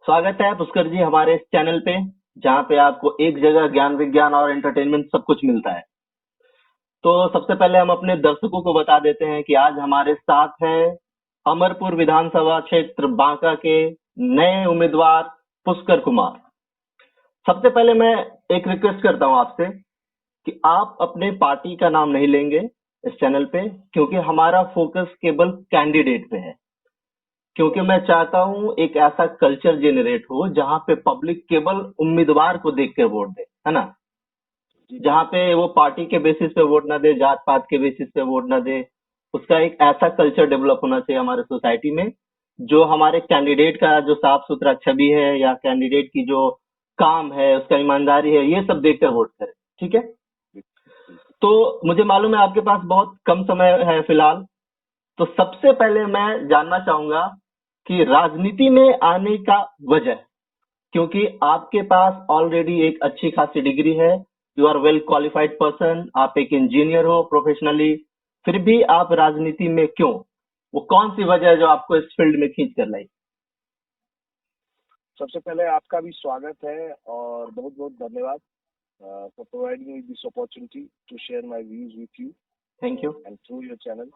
स्वागत है पुष्कर जी हमारे इस चैनल पे, जहाँ पे आपको एक जगह ज्ञान विज्ञान और एंटरटेनमेंट सब कुछ मिलता है। तो सबसे पहले हम अपने दर्शकों को बता देते हैं कि आज हमारे साथ है अमरपुर विधानसभा क्षेत्र बांका के नए उम्मीदवार पुष्कर कुमार। सबसे पहले मैं एक रिक्वेस्ट करता हूँ आपसे कि आप अपने पार्टी का नाम नहीं लेंगे इस चैनल पे, क्योंकि हमारा फोकस केवल कैंडिडेट पे है। क्योंकि मैं चाहता हूँ एक ऐसा कल्चर जेनरेट हो जहाँ पे पब्लिक केवल उम्मीदवार को देख कर वोट दे, है ना? जहाँ पे वो पार्टी के बेसिस पे वोट ना दे, जात पात के बेसिस पे वोट ना दे। उसका एक ऐसा कल्चर डेवलप होना चाहिए हमारे सोसाइटी में, जो हमारे कैंडिडेट का जो साफ सुथरा छवि है या कैंडिडेट की जो काम है, उसका ईमानदारी है, ये सब देखकर वोट करे। ठीक है? तो मुझे मालूम है आपके पास बहुत कम समय है फिलहाल। तो सबसे पहले मैं जानना चाहूंगा कि राजनीति में आने का वजह, क्योंकि आपके पास ऑलरेडी एक अच्छी खासी डिग्री है, you are well qualified person, आप एक इंजीनियर हो प्रोफेशनली, फिर भी आप राजनीति में क्यों? वो कौन सी वजह है जो आपको इस फील्ड में खींच कर लाई? सबसे पहले आपका भी स्वागत है और बहुत बहुत धन्यवाद for providing me this opportunity to share my views with you thank you. And through your channel.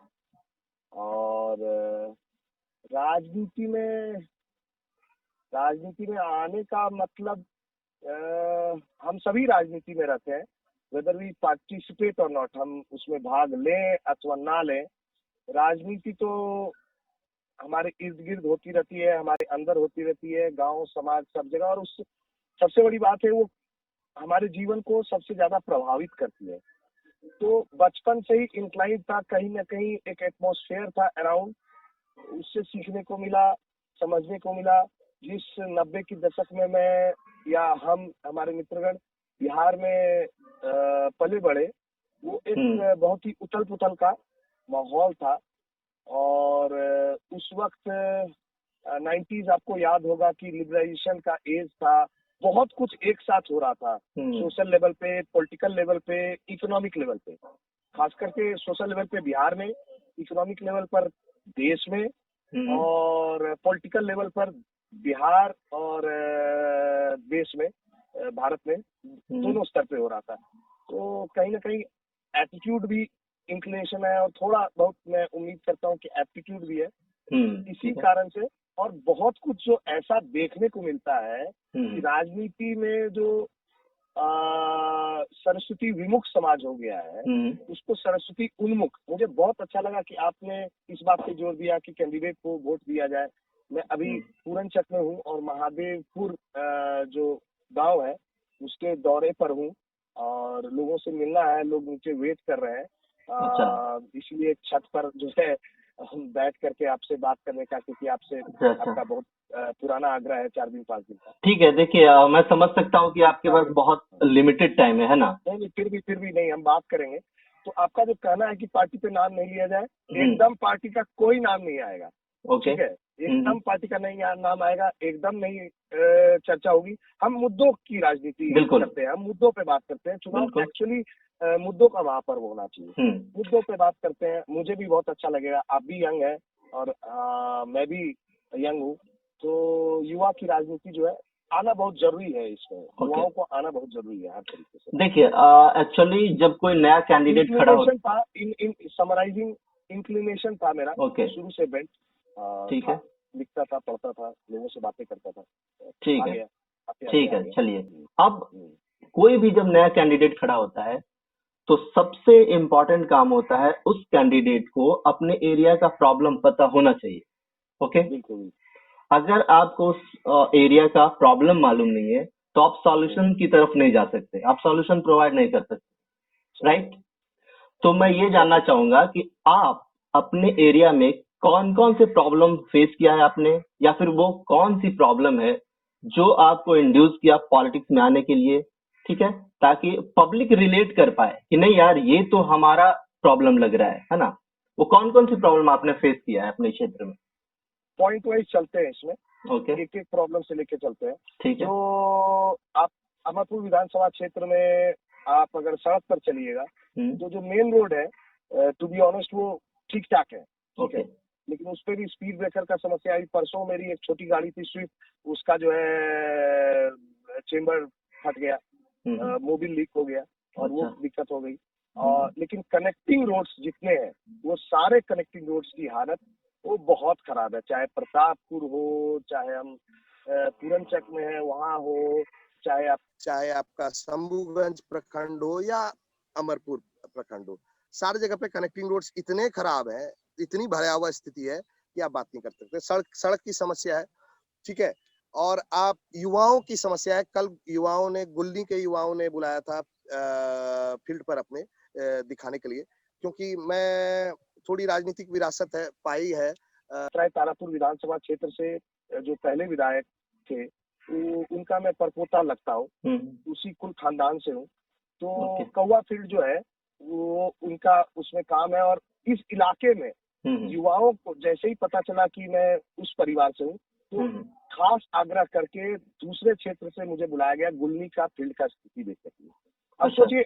और राजनीति में राजनीति में आने का मतलब हम सभी राजनीति में रहते हैं, वेदर वी पार्टिसिपेट और नॉट, हम उसमें भाग लें अथवा ना लें। राजनीति तो हमारे इर्द गिर्द होती रहती है, हमारे अंदर होती रहती है, गांव समाज सब जगह। और उस सबसे बड़ी बात है वो हमारे जीवन को सबसे ज्यादा प्रभावित करती है। तो बचपन से ही इंक्लाइंड था, कहीं ना कहीं एक एटमॉस्फेयर था अराउंड, उससे सीखने को मिला, समझने को मिला। जिस 90 के दशक में मैं या हम हमारे मित्रगण बिहार में पले बड़े, वो एक बहुत ही उथल पुथल का माहौल था। और उस वक्त 90s आपको याद होगा कि लिबरलाइजेशन का एज था, बहुत कुछ एक साथ हो रहा था, सोशल लेवल पे, पॉलिटिकल लेवल पे, इकोनॉमिक लेवल पे। खास करके सोशल लेवल पे बिहार में, इकोनॉमिक लेवल पर देश में, और पॉलिटिकल लेवल पर बिहार और देश में, भारत में, दोनों स्तर पे हो रहा था। तो कहीं ना कहीं एटीट्यूड भी इंक्लिनेशन है और थोड़ा बहुत मैं उम्मीद करता हूँ कि एप्टीट्यूड भी है इसी कारण से। और बहुत कुछ जो ऐसा देखने को मिलता है कि राजनीति में जो सरस्वती विमुख समाज हो गया है, उसको सरस्वती उन्मुख। मुझे बहुत अच्छा लगा कि आपने इस बात पे जोर दिया कि कैंडिडेट को वोट दिया जाए। मैं अभी पूरनचक में हूँ और महादेवपुर जो गांव है उसके दौरे पर हूँ और लोगों से मिलना है, लोग नीचे वेट कर रहे हैं। इसलिए छत पर जो है हम बैठ करके आपसे बात करने का, क्योंकि आपसे आपका बहुत पुराना आग्रह है 4 दिन 5 दिन का। ठीक है, देखिए मैं समझ सकता हूँ कि आपके पास बहुत लिमिटेड टाइम है ना? नहीं, फिर भी नहीं, हम बात करेंगे। तो आपका जो कहना है कि पार्टी पे नाम नहीं लिया जाए, एकदम पार्टी का कोई नाम नहीं आएगा। ठीक है, एकदम पार्टी का नहीं नाम आएगा, एकदम नहीं चर्चा होगी। हम मुद्दों की राजनीति करते हैं, हम मुद्दों पे बात करते हैं। चुनाव एक्चुअली मुद्दों का महापर्व होना चाहिए। मुद्दों पे बात करते हैं, मुझे भी बहुत अच्छा लगेगा। आप भी यंग है और मैं भी यंग हूँ, तो युवा की राजनीति जो है आना बहुत जरूरी है। इसमें युवाओं को आना बहुत जरूरी है हर तरीके से। देखिए एक्चुअली जब कोई नया कैंडिडेट खड़ा होता था, इन समराइजिंग इंक्लिनेशन था मेरा शुरू से बेल्ट। ठीक है, लिखता था, पढ़ता था, लोगों से बातें करता था। ठीक है, चलिए। अब कोई भी जब नया कैंडिडेट खड़ा होता है तो सबसे इम्पोर्टेंट काम होता है उस कैंडिडेट को अपने एरिया का प्रॉब्लम पता होना चाहिए। ओके, बिल्कुल। अगर आपको उस एरिया का प्रॉब्लम मालूम नहीं है तो आप सॉल्यूशन की तरफ नहीं जा सकते, आप सॉल्यूशन प्रोवाइड नहीं कर सकते, राइट? तो मैं ये जानना चाहूंगा कि आप अपने एरिया में कौन कौन से प्रॉब्लम फेस किया है आपने, या फिर वो कौन सी प्रॉब्लम है जो आपको इंड्यूस किया पॉलिटिक्स में आने के लिए, ठीक है? ताकि पब्लिक रिलेट कर पाए कि नहीं यार ये तो हमारा प्रॉब्लम लग रहा है ना? वो कौन कौन सी प्रॉब्लम आपने फेस किया है अपने क्षेत्र में? पॉइंट वाइज चलते हैं इसमें। ओके, एक एक प्रॉब्लम से लेके चलते हैं। ठीक है। जो आप अमरपुर विधानसभा क्षेत्र में आप अगर सड़क पर चलिएगा तो जो मेन रोड है, टू बी ऑनेस्ट, वो ठीक ठाक है। ठीक है, लेकिन उस पे भी स्पीड ब्रेकर का समस्या आई। परसों मेरी एक छोटी गाड़ी थी स्विफ्ट, उसका जो है चेम्बर फट गया, मोबिल लीक हो गया और वो अच्छा। दिक्कत हो गई। और लेकिन कनेक्टिंग रोड्स जितने हैं वो सारे कनेक्टिंग रोड्स की हालत वो बहुत खराब है, चाहे प्रतापपुर हो, चाहे हम पूरनचक में है वहाँ हो, चाहे आपका शंभूगंज प्रखंड हो या अमरपुर प्रखंड हो, सारी जगह पे कनेक्टिंग रोड्स इतने खराब है, इतनी भयावह स्थिति है कि आप बात नहीं कर सकते। सड़क की समस्या है, ठीक है। और आप युवाओं की समस्या है। कल गुल्ली के युवाओं ने बुलाया था फील्ड पर अपने दिखाने के लिए, क्योंकि मैं थोड़ी राजनीतिक विरासत है पाई है। तारापुर विधानसभा क्षेत्र से जो पहले विधायक थे उनका मैं परपोता लगता हूँ, उसी कुल खानदान से हूँ। तो कौवा फील्ड जो है वो उनका उसमें काम है। और इस इलाके में युवाओं को जैसे ही पता चला कि मैं उस परिवार से हूँ, तो खास आग्रह करके दूसरे क्षेत्र से मुझे बुलाया गया गुल्ली का फील्ड का स्थिति देखने के लिए। अब सोचिए,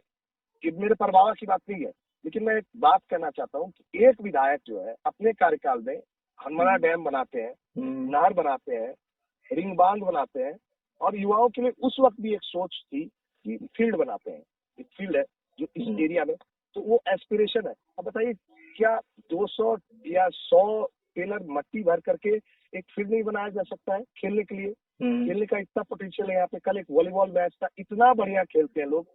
कि मेरे परवाह की बात नहीं है, लेकिन मैं एक बात कहना चाहता हूँ कि एक विधायक जो है अपने कार्यकाल में हनमना डैम बनाते हैं, नहर बनाते हैं, रिंग बांध बनाते हैं, और युवाओं के लिए उस वक्त भी एक सोच थी कि फील्ड बनाते हैं। एक फील्ड है जो इस एरिया में, तो वो एस्पिरेशन है। अब बताइए, क्या 200 या 100 टेलर मट्टी भर करके एक फील्ड नहीं बनाया जा सकता है खेलने के लिए? खेलने का इतना पोटेंशियल है यहाँ पे। कल एक वॉलीबॉल मैच था, इतना बढ़िया खेलते हैं लोग,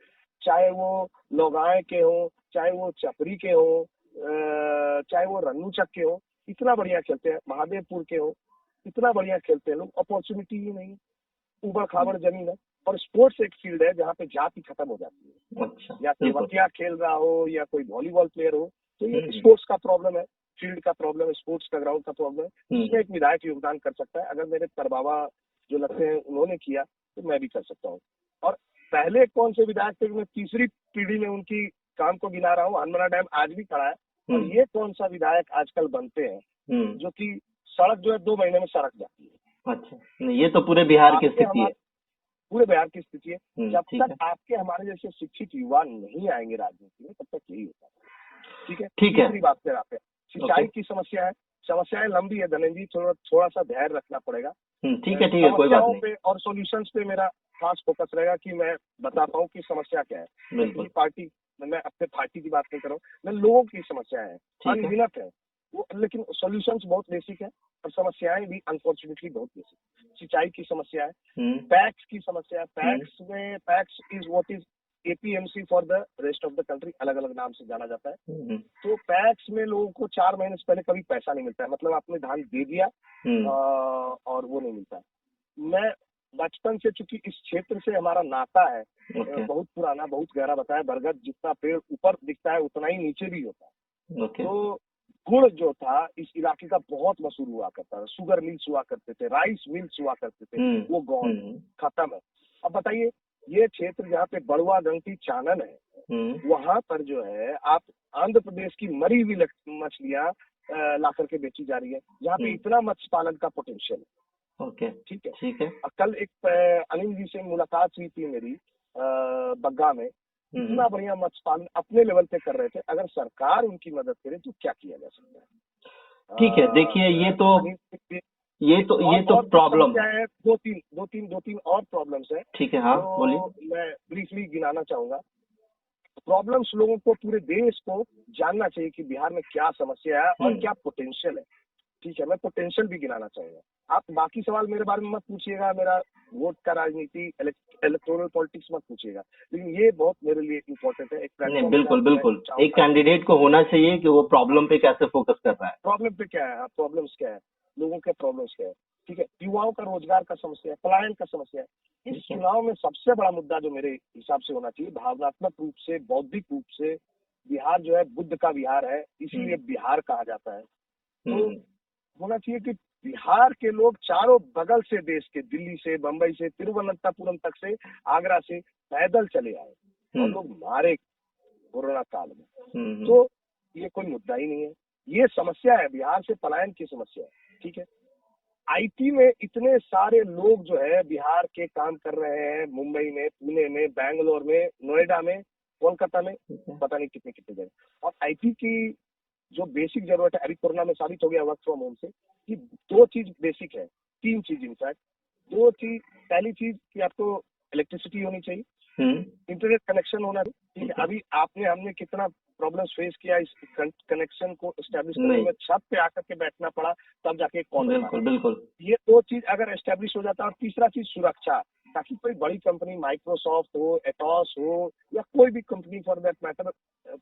चाहे वो लोगाए के हो, चाहे वो चपरी के हो, चाहे वो रन्नूचक के हो, इतना बढ़िया खेलते हैं। महादेवपुर के हो, इतना बढ़िया खेलते हैं लोग। अपॉर्चुनिटी ही नहीं, उबड़ खाबड़ जमीन है। और स्पोर्ट्स एक फील्ड है जहाँ पे जाति खत्म हो जाती है। अच्छा, या तेवतिया खेल रहा हो या कोई वॉलीबॉल प्लेयर हो, तो ये स्पोर्ट्स का प्रॉब्लम है, फील्ड का प्रॉब्लम है, स्पोर्ट्स का ग्राउंड का प्रॉब्लम है। इसमें एक विधायक योगदान कर सकता है। अगर मेरे परबाबा जो लगते हैं उन्होंने किया तो मैं भी कर सकता हूँ। और पहले कौन से विधायक थे, मैं तीसरी पीढ़ी में उनकी काम को गिना रहा हूँ। हनमना डैम आज भी खड़ा है। और ये कौन सा विधायक आजकल बनते हैं जो कि सड़क जो है 2 महीने में सड़क जाती है। अच्छा, ये तो पूरे बिहार की स्थिति है। पूरे बिहार की स्थिति है। जब तक आपके हमारे जैसे शिक्षित युवा नहीं आएंगे राजनीति में, तब तक यही होता है। ठीक है, तीसरी बात पे आते हैं। सिंचाई की समस्या है। समस्याएं लंबी है धनेंद्र जी, थोड़ा सा धैर्य रखना पड़ेगा। ठीक है, कोई बात नहीं। पे और सॉल्यूशंस पे मेरा खास फोकस रहेगा कि मैं बता पाऊँ कि समस्या क्या है। बिल्कुल। पार्टी, मैं अपने पार्टी की बात नहीं कर रहा हूँ, मैं लोगों की समस्याएं हैं, अनगिनत है वो, लेकिन सॉल्यूशंस बहुत बेसिक है और समस्याएं भी अनफॉर्चुनेटली बहुत बेसिक। सिंचाई की समस्या है, पैक्स की समस्या है। PACS is what is APMC for the rest of the country, अलग अलग नाम से जाना जाता है। तो पैक्स में लोगों को 4 महीने से पहले कभी पैसा नहीं मिलता है, मतलब आपने धान दे दिया और वो नहीं मिलता है। मैं बचपन से, चूंकि इस क्षेत्र से हमारा नाता है बहुत पुराना, बहुत गहरा बताया, बरगद जितना पेड़ ऊपर दिखता है उतना ही नीचे भी होता है। तो गुड़ जो था इस इलाके का बहुत मशहूर हुआ करता था। शुगर मिल्स हुआ करते थे, राइस मिल्स हुआ करते थे, वो गौन खत्म है। अब बताइए, ये क्षेत्र जहाँ पे बड़ुआ गंगटी चानन है, वहां पर जो है आप आंध्र प्रदेश की मरी हुई मछलियां ला करके बेची जा रही है, जहाँ पे इतना मत्स्य पालन का पोटेंशियल है। ठीक है। कल एक अनिल जी से मुलाकात हुई थी मेरी बग्गा में, इतना बढ़िया मत्स्य पालन अपने लेवल पे कर रहे थे। अगर सरकार उनकी मदद करे तो क्या किया जा सकता है? ठीक है, देखिए ये तो प्रॉब्लम है। दो तीन और प्रॉब्लम्स है। ठीक है, हाँ बोलिए। मैं ब्रीफली गिनाना चाहूंगा। प्रॉब्लम्स लोगों को, पूरे देश को जानना चाहिए कि बिहार में क्या समस्या है और क्या पोटेंशियल है। ठीक है, मैं पोटेंशियल भी गिनाना चाहूंगा। आप बाकी सवाल मेरे बारे में मत पूछिएगा, मेरा वोट का राजनीति, इलेक्टोरल पॉलिटिक्स मत पूछिएगा, लेकिन ये बहुत मेरे लिए इम्पोर्टेंट है। एक बिल्कुल एक कैंडिडेट को होना चाहिए कि वो प्रॉब्लम पे कैसे फोकस कर रहा है, प्रॉब्लम पे क्या है, प्रॉब्लम्स क्या है, लोगों के प्रॉब्लम्स क्या है। ठीक है, युवाओं का रोजगार का समस्या है, पलायन का समस्या है। इस चुनाव में सबसे बड़ा मुद्दा जो मेरे हिसाब से होना चाहिए, भावनात्मक रूप से, बौद्धिक रूप से, बिहार जो है बुद्ध का बिहार है, इसीलिए बिहार कहा जाता है। तो होना चाहिए कि बिहार के लोग चारों बगल से, देश के, दिल्ली से, बंबई से, तिरुवनंतपुरम तक से, आगरा से पैदल चले आए और लोग मारे कोरोना काल में। तो ये कोई मुद्दा ही नहीं है, ये समस्या है, बिहार से पलायन की समस्या है। ठीक है, आईटी में इतने सारे लोग जो है बिहार के काम कर रहे हैं, मुंबई में, पुणे में, बैंगलोर में, नोएडा में, कोलकाता में, पता नहीं कितने जगह। और आईटी की जो बेसिक जरूरत है, अभी कोरोना में साबित हो गया वर्क फ्रॉम होम से कि 2 चीज बेसिक है, 3 चीज इनफैक्ट। 2 चीज, पहली चीज कि आपको इलेक्ट्रिसिटी होनी चाहिए, इंटरनेट कनेक्शन होना चाहिए। ठीक है, अभी हमने कितना प्रॉब्लम्स फेस किया इस कनेक्शन को एस्टेब्लिश करने में, छत पे आकर के बैठना पड़ा तब जाके कॉल। बिल्कुल बिल्कुल। ये 2 चीज अगर एस्टेब्लिश हो जाता है, और तीसरा चीज सुरक्षा, ताकि कोई बड़ी कंपनी माइक्रोसॉफ्ट हो, एटॉस हो, या कोई भी कंपनी फॉर दैट मैटर,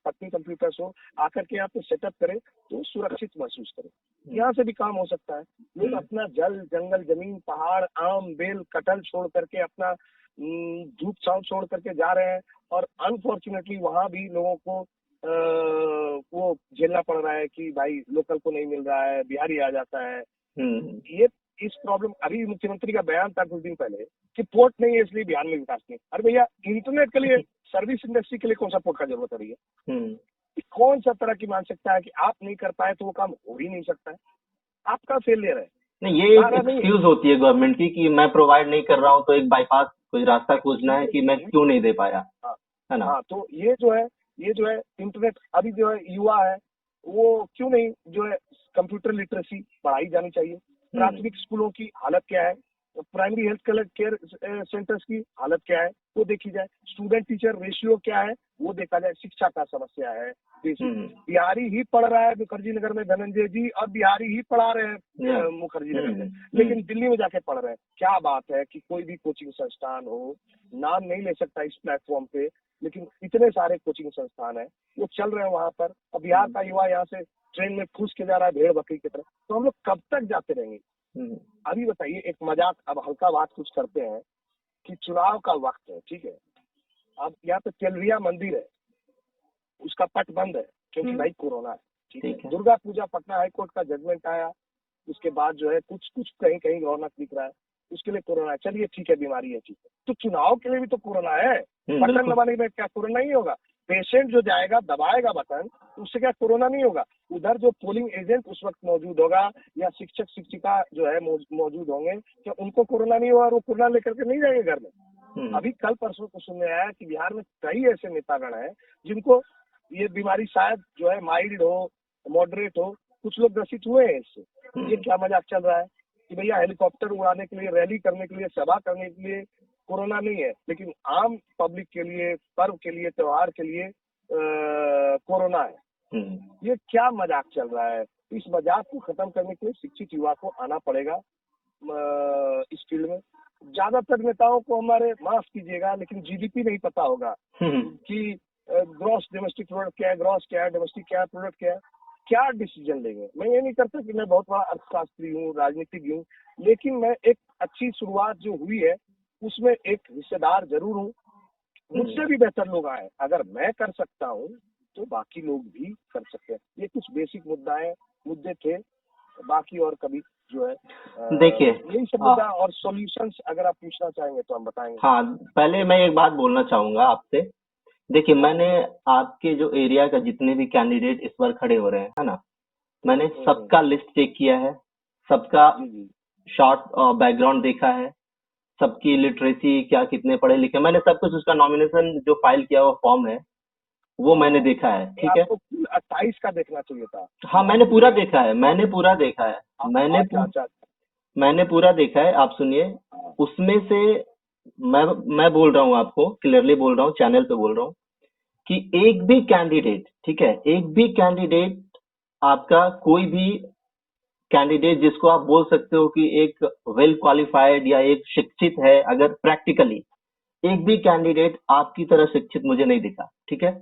पत्नी कंप्यूटर्स हो, आकर के यहाँ पे सेटअप करे तो सुरक्षित महसूस करे। यहाँ से भी काम हो सकता है। लोग अपना जल जंगल जमीन पहाड़ आम बेल कटहल छोड़ करके, अपना धूप छांव छोड़ करके जा रहे हैं, और अनफॉर्चुनेटली वहां भी लोगों को वो झेलना पड़ रहा है कि भाई लोकल को नहीं मिल रहा है, बिहारी आ जाता है। ये इस प्रॉब्लम, अभी मुख्यमंत्री का बयान था कुछ दिन पहले कि पोर्ट नहीं है इसलिए बिहार में विकास नहीं। अरे भैया, इंटरनेट के लिए, सर्विस इंडस्ट्री के लिए कौन सा पोर्ट का जरूरत है भैया? कौन सा तरह की मानसिकता है कि आप नहीं कर पाए तो वो काम हो ही नहीं सकता है? आपका फेलियर है। नहीं, ये एक एक्सक्यूज होती है गवर्नमेंट की कि मैं प्रोवाइड नहीं कर रहा हूँ तो एक बाईपास कोई रास्ता खोजना है कि मैं क्यों नहीं दे पाया, है ना? हाँ, तो ये जो है इंटरनेट, अभी जो है युवा है वो क्यों नहीं जो है कंप्यूटर लिटरेसी बढ़ाई जानी चाहिए। प्राथमिक स्कूलों की हालत क्या है, प्राइमरी हेल्थ केयर सेंटर्स की हालत क्या है वो देखी जाए, स्टूडेंट टीचर रेशियो क्या है वो देखा जाए। शिक्षा का समस्या है, बिहारी ही पढ़ रहा है मुखर्जी नगर में धनंजय जी, और बिहारी ही पढ़ा रहे हैं मुखर्जी नगर में, लेकिन दिल्ली में जाके पढ़ रहे हैं। क्या बात है कि कोई भी कोचिंग संस्थान हो, नाम नहीं ले सकता इस प्लेटफॉर्म पे, लेकिन इतने सारे कोचिंग संस्थान है वो चल रहे हैं वहां पर, और बिहार का युवा यहाँ से ट्रेन में फूस के जा रहा है भेड़ बकरी की तरह। तो हम लोग कब तक जाते रहेंगे? अभी बताइए, एक मजाक, अब हल्का बात कुछ करते हैं कि चुनाव का वक्त है, ठीक है, अब यहाँ पे तेलरिया मंदिर है, उसका पट बंद है क्योंकि भाई कोरोना है, ठीक है। दुर्गा पूजा, पटना हाईकोर्ट का जजमेंट आया, उसके बाद जो है कुछ कहीं कहीं रौनक दिख रहा है, उसके लिए कोरोना है, चलिए ठीक है, बीमारी है, ठीक है। तो चुनाव के लिए भी तो कोरोना है, बटन दबाने में क्या कोरोना नहीं होगा? पेशेंट जो जाएगा दबाएगा बटन, उससे क्या कोरोना नहीं होगा? उधर जो पोलिंग एजेंट उस वक्त मौजूद होगा, या शिक्षक शिक्षिका जो है मौजूद होंगे, क्या उनको कोरोना नहीं होगा और वो कोरोना लेकर के नहीं जाएंगे घर में? अभी कल परसों को सुनने आया कि बिहार में कई ऐसे नेतागण हैं जिनको ये बीमारी शायद जो है माइल्ड हो, मॉडरेट हो, कुछ लोग ग्रसित हुए हैं इससे। ये क्या मजाक चल रहा है कि भैया हेलीकॉप्टर उड़ाने के लिए, रैली करने के लिए, सभा करने के लिए कोरोना नहीं है, लेकिन आम पब्लिक के लिए, पर्व के लिए, त्योहार के लिए कोरोना है। ये क्या मजाक चल रहा है? इस मजाक को खत्म करने के लिए शिक्षित युवा को आना पड़ेगा इस फील्ड में। ज्यादातर नेताओं को हमारे, माफ कीजिएगा, लेकिन जीडीपी नहीं पता होगा कि ग्रॉस डोमेस्टिक प्रोडक्ट क्या है, ग्रॉस क्या है, डोमेस्टिक क्या है, प्रोडक्ट क्या है, क्या डिसीजन लेंगे। मैं ये नहीं करता कि मैं बहुत बड़ा अर्थशास्त्री हूँ, राजनीतिज्ञ हूँ, लेकिन मैं एक अच्छी शुरुआत जो हुई है उसमें एक हिस्सेदार जरूर हूँ। मुझसे भी बेहतर लोग आए, अगर मैं कर सकता हूँ तो बाकी लोग भी कर सकते हैं। ये कुछ बेसिक मुद्दे थे, बाकी और कभी जो है देखिए यही सब मुद्दा और सॉल्यूशंस अगर आप पूछना चाहेंगे तो हम बताएंगे। हाँ, पहले मैं एक बात बोलना चाहूंगा आपसे। देखिए, मैंने आपके जो एरिया का जितने भी कैंडिडेट इस बार खड़े हो रहे हैं, है ना, मैंने सबका लिस्ट चेक किया है, सबका शॉर्ट बैकग्राउंड देखा है, सबकी लिटरेसी क्या, कितने पढ़े लिखे, मैंने सब कुछ, उसका नॉमिनेशन जो फाइल किया हुआ फॉर्म है वो मैंने देखा है, ठीक है। आपको 28 का देखना चाहिए था। हाँ, मैंने पूरा देखा है, मैंने पूरा देखा है, मैंने पूरा देखा है। आप सुनिए, उसमें से मैं बोल रहा हूँ आपको, क्लियरली बोल रहा हूँ, चैनल पे बोल रहा हूँ कि एक भी कैंडिडेट, ठीक है, एक भी कैंडिडेट आपका, कोई भी कैंडिडेट जिसको आप बोल सकते हो कि एक वेल क्वालिफाइड या एक शिक्षित है, अगर प्रैक्टिकली, एक भी कैंडिडेट आपकी तरह शिक्षित मुझे नहीं दिखा, ठीक है,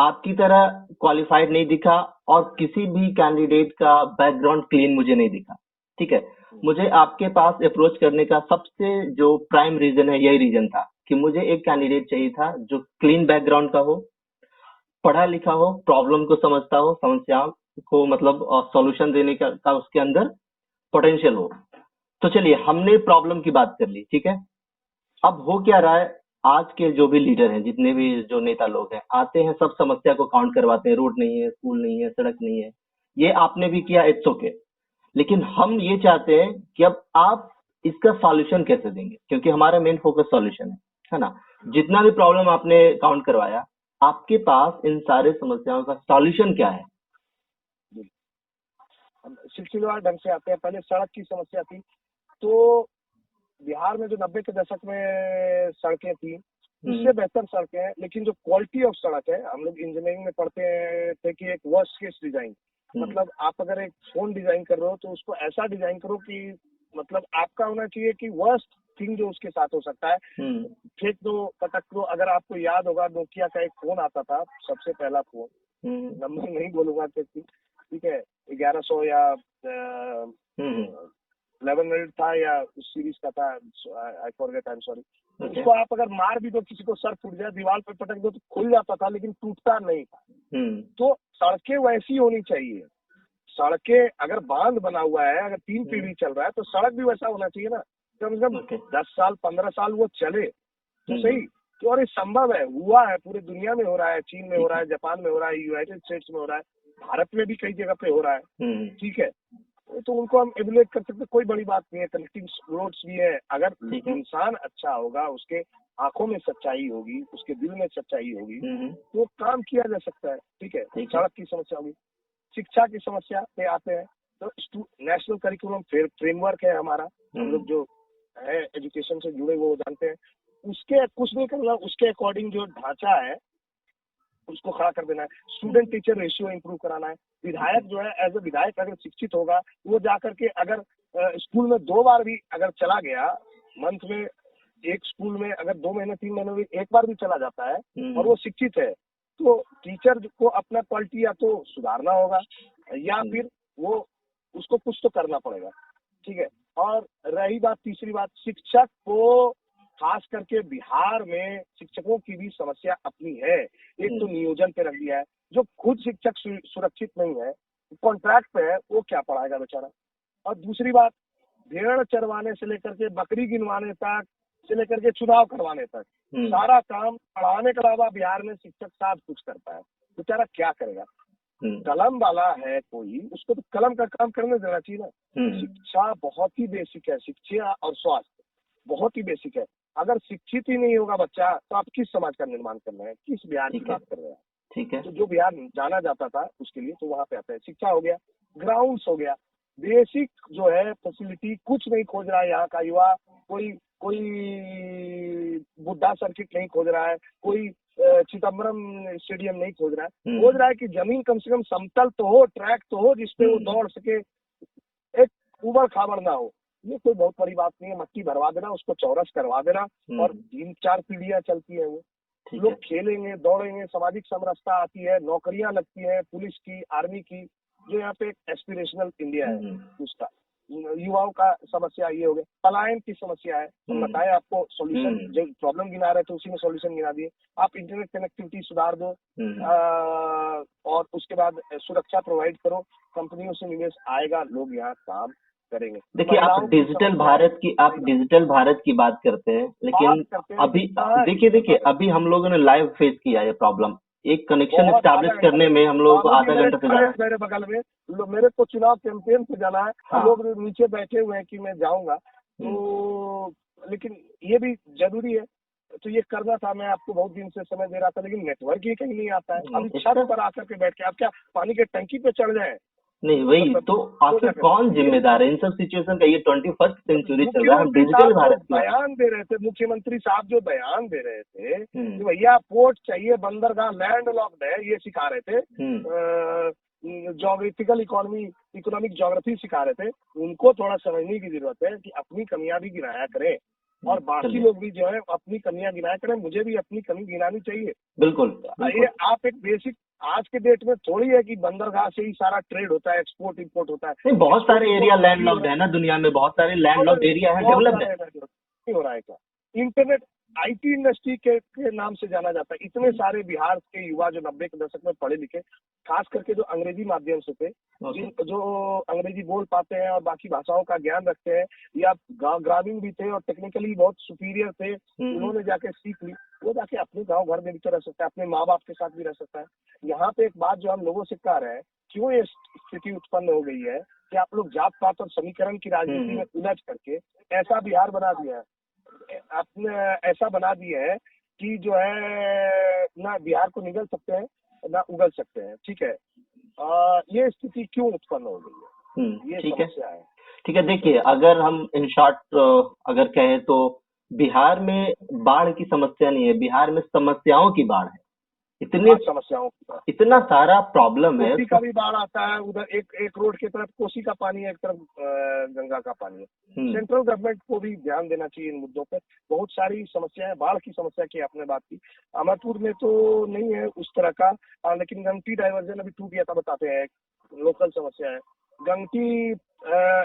आपकी तरह क्वालिफाइड नहीं दिखा, और किसी भी कैंडिडेट का बैकग्राउंड क्लीन मुझे नहीं दिखा, ठीक है। मुझे आपके पास अप्रोच करने का सबसे जो प्राइम रीजन है, यही रीजन था कि मुझे एक कैंडिडेट चाहिए था जो क्लीन बैकग्राउंड का हो, पढ़ा लिखा हो, प्रॉब्लम को समझता हो, समस्याओं को मतलब सॉल्यूशन देने का उसके अंदर पोटेंशियल हो। तो चलिए, हमने प्रॉब्लम की बात कर ली, ठीक है। अब हो क्या रहा है, आज के जो भी लीडर हैं, जितने भी जो नेता लोग हैं, आते हैं, सब समस्या को काउंट करवाते हैं, रोड नहीं है, स्कूल नहीं है, सड़क नहीं है, ये आपने भी किया, इट्स ओके। लेकिन हम ये चाहते हैं कि अब आप इसका सॉल्यूशन कैसे देंगे, क्योंकि हमारा मेन फोकस सॉल्यूशन है ना। जितना भी प्रॉब्लम आपने काउंट करवाया, आपके पास इन सारे समस्याओं का सॉल्यूशन क्या है, तफसीलवार ढंग से आते हैं। पहले सड़क की समस्या थी, तो बिहार में जो 90 के दशक में सड़कें थी, उससे बेहतर सड़कें हैं, लेकिन जो क्वालिटी ऑफ सड़क है, हम लोग इंजीनियरिंग में पढ़ते थे कि एक वर्स्ट केस डिजाइन, मतलब आप अगर एक फोन डिजाइन कर रहे हो तो उसको ऐसा डिजाइन करो कि मतलब आपका होना चाहिए कि वर्स्ट थिंग जो उसके साथ हो सकता है, फेंक दो, पटक दो। अगर आपको याद होगा, नोकिया का एक फोन आता था, सबसे पहला फोन, नंबर नहीं बोलूंगा ठीक है, 1100 या 1100 था या उस सीरीज का था, I forget, I am sorry. उसको आप अगर मार भी दो, किसी को सर फूट जाए, दीवार पर पटक दो तो खुल जाता था, लेकिन टूटता नहीं था। तो सड़कें वैसी होनी चाहिए। सड़कें अगर बांध बना हुआ है, अगर 3 पीढ़ी चल रहा है, तो सड़क भी वैसा होना चाहिए ना, कम से कम 10 साल 15 साल वो चले तो सही। तो और ये संभव है, हुआ है, पूरे दुनिया में हो रहा है, चीन में हो रहा है, जापान में हो रहा है, यूनाइटेड स्टेट्स में हो रहा है, भारत में भी कई जगह पे हो रहा है, ठीक है। तो उनको हम एमुलेट कर सकते, कोई बड़ी बात नहीं है। कनेक्टिंग रोड्स भी है, अगर इंसान अच्छा होगा, उसके आंखों में सच्चाई होगी, उसके दिल में सच्चाई होगी, तो काम किया जा सकता है, ठीक है। सड़क की समस्या होगी। शिक्षा की समस्या पे आते हैं, तो नेशनल करिकुलम फ्रेमवर्क है हमारा, हम लोग जो है एजुकेशन से जुड़े वो जानते हैं, उसके कुछ नहीं करना, उसके अकॉर्डिंग जो ढांचा है उसको खड़ा कर देना है। स्टूडेंट टीचर रेशियो इंप्रूव कराना है। विधायक जो है, एज ए विधायक अगर शिक्षित होगा, वो जाकर के अगर स्कूल में 2 बार भी अगर चला गया, मंथ में एक स्कूल में अगर 2 महीने 3 महीने में 1 बार भी चला जाता है और वो शिक्षित है, तो टीचर को अपना क्वालिटी या तो सुधारना होगा या फिर वो उसको कुछ तो करना पड़ेगा, ठीक है। और रही बात, तीसरी बात, शिक्षक को खास करके बिहार में शिक्षकों की भी समस्या अपनी है। एक तो नियोजन पे रख दिया है, जो खुद शिक्षक सुरक्षित नहीं है, कॉन्ट्रैक्ट पे है, वो क्या पढ़ाएगा बेचारा। और दूसरी बात, भेड़ चरवाने से लेकर के बकरी गिनवाने तक से लेकर के चुनाव करवाने तक सारा काम पढ़ाने के अलावा बिहार में शिक्षक साथ कुछ करता है, बेचारा क्या करेगा। कलम वाला है कोई, उसको तो कलम का काम करने देना चाहिए ना। शिक्षा बहुत ही बेसिक है, शिक्षा और स्वास्थ्य बहुत ही बेसिक है। अगर शिक्षित ही नहीं होगा बच्चा, तो आप किस समाज का निर्माण कर रहे हैं, किस बिहार की बात कर रहे हैं, ठीक है। तो जो बिहार जाना जाता था उसके लिए, तो वहाँ पे आता है। शिक्षा हो गया, ग्राउंड्स हो गया, बेसिक जो है फैसिलिटी कुछ नहीं खोज रहा है यहाँ का युवा। कोई बुड्ढा सर्किट नहीं खोज रहा है, कोई चिदम्बरम स्टेडियम नहीं खोज रहा है, खोज रहा है कि जमीन कम से कम समतल तो हो, ट्रैक तो हो, जिसपे वो दौड़ सके, एक उबड़ खाबड़ ना हो। ये कोई बहुत बड़ी बात नहीं है, मट्टी भरवा देना, उसको चौरस करवा देना, और 3-4 पीढ़ियां चलती है वो, लोग खेलेंगे, दौड़ेंगे, सामाजिक समरसता आती है, नौकरियां लगती है पुलिस की, आर्मी की, जो यहाँ पे एक एस्पिरेशनल इंडिया है उसका। युवाओं का समस्या ये हो गया, पलायन की समस्या है, हम बताए आपको सॉल्यूशन, जो प्रॉब्लम गिना रहे थे उसी में सॉल्यूशन गिना दिए। आप इंटरनेट कनेक्टिविटी सुधार दो, और उसके बाद सुरक्षा प्रोवाइड करो, कंपनियों से निवेश आएगा, लोग यहाँ काम करेंगे। देखिए, आप डिजिटल भारत की बात करते हैं, लेकिन अभी देखिए अभी हम लोगों ने लाइव फेस किया है प्रॉब्लम। एक कनेक्शन स्टैब्लिश करने में हम लोग को आधा घंटा से ज्यादा। मेरे बगल में मेरे को चुनाव कैंपेन पे जाना है, हाँ। लोग नीचे बैठे हुए हैं कि मैं जाऊंगा, तो लेकिन ये भी जरूरी है, तो ये करना था, मैं आपको बहुत दिन से समय दे रहा था, लेकिन नेटवर्क ही कहीं नहीं आता है। अभी छत पर आकर के बैठ के आप क्या पानी के टंकी पे चढ़ जाए? नहीं, वही तो आखिर कौन जिम्मेदार है इन सब सिचुएशन का? ये 21st सेंचुरी चल रहा है, हम डिजिटल भारत में बयान दे रहे थे, मुख्यमंत्री साहब जो बयान दे रहे थे कि भैया पोर्ट चाहिए, बंदरगाह लैंड लॉक्ड है, ये सिखा रहे थे, ज्योग्राफिकल इकोनॉमिक ज्योग्राफी सिखा रहे थे। उनको थोड़ा समझने की जरूरत है कि अपनी कमियां भी गिनाया करें, और बाकी लोग भी जो है अपनी कमियां गिनाया करें। मुझे भी अपनी कमी गिनानी चाहिए, बिल्कुल। ये आप एक बेसिक, आज के डेट में थोड़ी है कि बंदरगाह से ही सारा ट्रेड होता है, एक्सपोर्ट इंपोर्ट होता है। नहीं, बहुत सारे एरिया लैंडलॉक्ड है ना दुनिया में, बहुत सारे लैंडलॉक्ड एरिया है, डेवलप्ड है। नहीं हो रहा है क्या? इंटरनेट आईटी इंडस्ट्री के नाम से जाना जाता है। इतने सारे बिहार के युवा जो 90 के दशक में पढ़े लिखे, खास करके जो अंग्रेजी माध्यम से थे, जो अंग्रेजी बोल पाते हैं और बाकी भाषाओं का ज्ञान रखते हैं, या ग्रामीण भी थे और टेक्निकली बहुत सुपीरियर थे, उन्होंने जाके सीख ली, वो जाके अपने गांव घर में भी तो रह सकता है, अपने माँ बाप के साथ भी रह सकता है। यहाँ पे एक बात जो हम लोगों से कह रहे हैं, क्यों ये स्थिति उत्पन्न हो गई है कि आप लोग जात पात और समीकरण की राजनीति में उलझ करके ऐसा बिहार बना दिया है, आपने ऐसा बना दिया है कि जो है ना बिहार को निगल सकते हैं ना उगल सकते हैं, ठीक है। ये स्थिति क्यों उत्पन्न हो गई है? ये ठीक है। समस्या है। ठीक है, देखिए अगर हम इन शॉर्ट अगर कहें तो बिहार में बाढ़ की समस्या नहीं है, बिहार में समस्याओं की बाढ़ है। इतने हाँ, समस्याओं की बात। इतना सारा प्रॉब्लम है कोसी का भी बाढ़ आता है, उधर एक एक रोड की तरफ कोसी का पानी है, एक तरफ गंगा का पानी है। सेंट्रल गवर्नमेंट को भी ध्यान देना चाहिए इन मुद्दों पर। बहुत सारी समस्या है, बाढ़ की समस्या की आपने बात की। अमरपुर में तो नहीं है उस तरह का, लेकिन गंगटी डाइवर्जन अभी टूट गया था, बताते हैं, लोकल समस्या है। गंगटी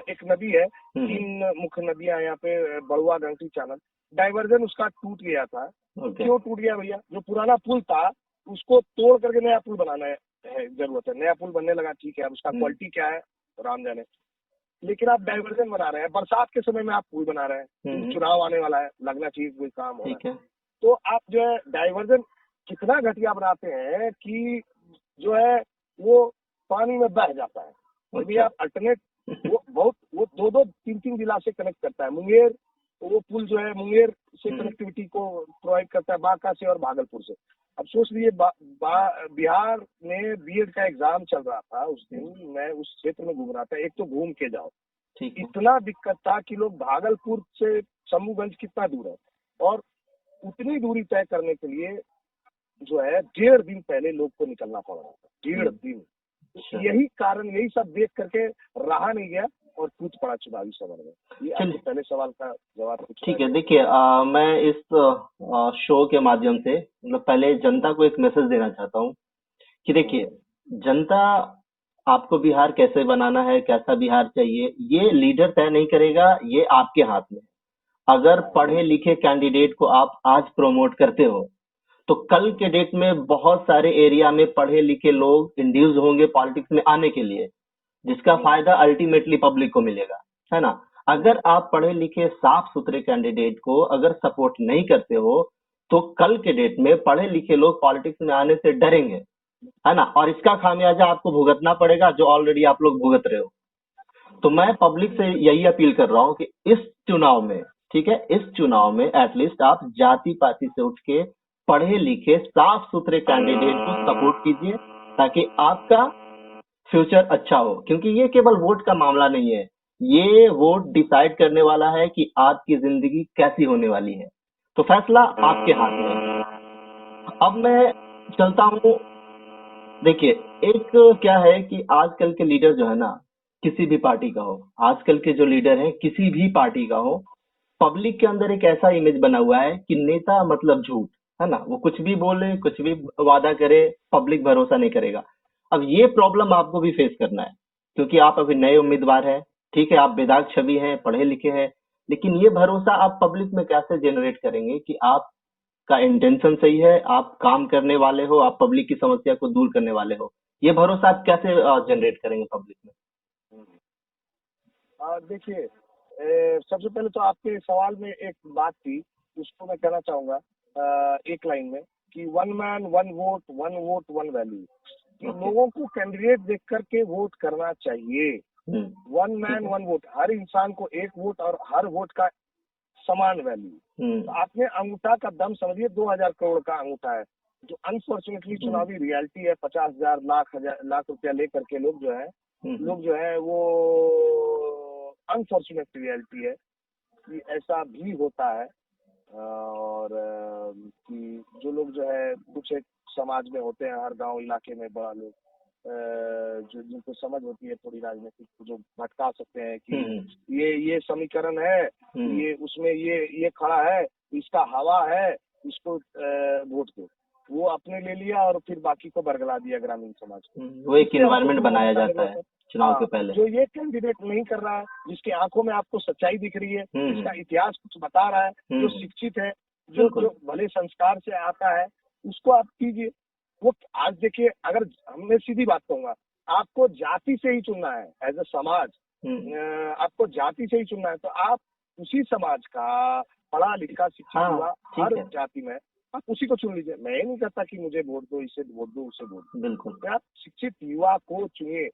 एक नदी है, 3 मुख्य नदियां यहाँ पे, बड़ुआ, गंगटी, चानन। डाइवर्जन उसका टूट गया था। क्यों टूट गया भैया? जो पुराना पुल था उसको तोड़ करके नया पुल बनाना है जरूरत है। नया पुल बनने लगा, ठीक है, अब उसका क्वालिटी क्या है राम जाने, लेकिन आप डाइवर्जन बना रहे हैं, बरसात के समय में आप पुल बना रहे हैं, चुनाव आने वाला है, लगना चाहिए कोई काम हो रहा है, तो आप जो है डाइवर्जन कितना घटिया बनाते हैं कि जो है वो पानी में बह जाता है। अभी आप अल्टरनेट, वो 2-2, 3-3 जिला से कनेक्ट करता है। मुंगेर, वो पुल जो है मुंगेर से कनेक्टिविटी को प्रोवाइड करता है, बांका से और भागलपुर से। अब सोच लीजिए, बिहार में बीएड का एग्जाम चल रहा था उस दिन, मैं उस क्षेत्र में घूम रहा था। एक तो घूम के जाओ, इतना दिक्कत था कि लोग, भागलपुर से शंभूगंज कितना दूर है, और उतनी दूरी तय करने के लिए जो है 1.5 दिन पहले लोग को निकलना पड़ रहा था। 1.5 दिन। यही कारण, यही सब देख करके रहा नहीं गया और कूद पड़ा चुनावी सवाल में। ये आपके पहले सवाल का जवाब। ठीक है, देखिए मैं इस शो के माध्यम से मतलब पहले जनता को एक मैसेज देना चाहता हूँ कि देखिए, जनता आपको बिहार कैसे बनाना है, कैसा बिहार चाहिए, ये लीडर तय नहीं करेगा, ये आपके हाथ में। अगर पढ़े लिखे कैंडिडेट को आप आज प्रमोट करते हो तो कल के डेट में बहुत सारे एरिया में पढ़े लिखे लोग इंड्यूस होंगे पॉलिटिक्स में आने के लिए, जिसका फायदा अल्टीमेटली पब्लिक को मिलेगा, है ना। अगर आप पढ़े लिखे साफ सुथरे कैंडिडेट को अगर सपोर्ट नहीं करते हो तो कल के डेट में पढ़े लिखे लोग पॉलिटिक्स में आने से डरेंगे, है ना, और इसका खामियाजा आपको भुगतना पड़ेगा, जो ऑलरेडी आप लोग भुगत रहे हो। तो मैं पब्लिक से यही अपील कर रहा हूँ कि इस चुनाव में, ठीक है, इस चुनाव में एटलीस्ट आप जाति पाति से उठ के पढ़े लिखे साफ सुथरे कैंडिडेट को सपोर्ट कीजिए, ताकि आपका फ्यूचर अच्छा हो। क्योंकि ये केवल वोट का मामला नहीं है, ये वोट डिसाइड करने वाला है कि आपकी जिंदगी कैसी होने वाली है। तो फैसला आपके हाथ में है। अब मैं चलता हूँ, देखिए एक क्या है कि आजकल के लीडर जो है ना, किसी भी पार्टी का हो, आजकल के जो लीडर हैं किसी भी पार्टी का हो, पब्लिक के अंदर एक ऐसा इमेज बना हुआ है कि नेता मतलब झूठ, है ना, वो कुछ भी बोले, कुछ भी वादा करे, पब्लिक भरोसा नहीं करेगा। अब ये प्रॉब्लम आपको भी फेस करना है, क्योंकि आप अभी नए उम्मीदवार हैं, ठीक है, आप बेदाग छवि हैं, पढ़े लिखे हैं, लेकिन ये भरोसा आप पब्लिक में कैसे जनरेट करेंगे कि आप का इंटेंशन सही है, आप काम करने वाले हो, आप पब्लिक की समस्या को दूर करने वाले हो, ये भरोसा आप कैसे जनरेट करेंगे पब्लिक में? देखिए, सबसे पहले तो आपके सवाल में एक बात थी, उसको मैं कहना चाहूंगा एक लाइन में, कि 1 मैन 1 वोट 1 वोट 1 वैल्यू, कि लोगों को कैंडिडेट देख करके वोट करना चाहिए। 1 मैन 1 वोट, हर इंसान को एक वोट और हर वोट का समान वैल्यू। तो आपने अंगूठा का दम समझिए, 2000 करोड़ का अंगूठा है, जो अनफॉर्चुनेटली चुनावी रियलिटी है। 50,000 लाख रुपया लेकर के लोग जो है वो अनफॉर्चुनेट रियलिटी है कि ऐसा भी होता है। और कि जो लोग जो है कुछ एक समाज में होते हैं, हर गांव इलाके में बड़ा लोग, जो जिनको समझ होती है थोड़ी राजनीतिक, जो भटका सकते हैं कि ये समीकरण है, ये उसमें ये खड़ा है, इसका हवा है, इसको वोट दो, वो अपने ले लिया और फिर बाकी को बरगला दिया ग्रामीण समाज को। वो एक एनवायरनमेंट बनाया जाता है चुनाव के पहले। जो ये कैंडिडेट नहीं कर रहा है, जिसकी आंखों में आपको सच्चाई दिख रही है, जिसका इतिहास कुछ बता रहा है, जो शिक्षित है, जो भले संस्कार से आता है, उसको आप कीजिए। वो आज देखिए, अगर हमने सीधी बात कहूंगा, आपको जाति से ही चुनना है, एज ए समाज आपको जाति से ही चुनना है, तो आप उसी समाज का पढ़ा लिखा शिक्षित हुआ हर जाति में, आप उसी को चुन लीजिए। मैं ये नहीं कहता कि मुझे वोट दो, इसे वोट दो, उसे वोट दो, बिल्कुल आप शिक्षित युवा को चुनिए,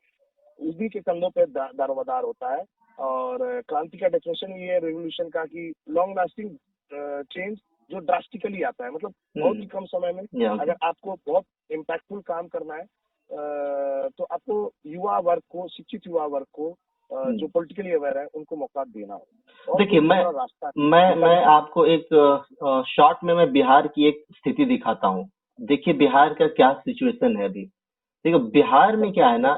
उसी के कंधों पे दारोमदार होता है। और क्रांति का डेफिनेशन ये है रेवोल्यूशन का, कि लॉन्ग लास्टिंग चेंज जो ड्रास्टिकली आता है, मतलब बहुत ही कम समय में। अगर आपको बहुत इम्पैक्टफुल काम करना है तो आपको युवा वर्ग को, शिक्षित युवा वर्ग को जो पॉलिटिकली अवेयर है उनको मौका देना होगा। और देखिए, मैं रास्ता मैं आपको एक शॉर्ट में मैं बिहार की एक स्थिति दिखाता हूँ। देखिए बिहार का क्या सिचुएशन है अभी। देखो बिहार में क्या है ना,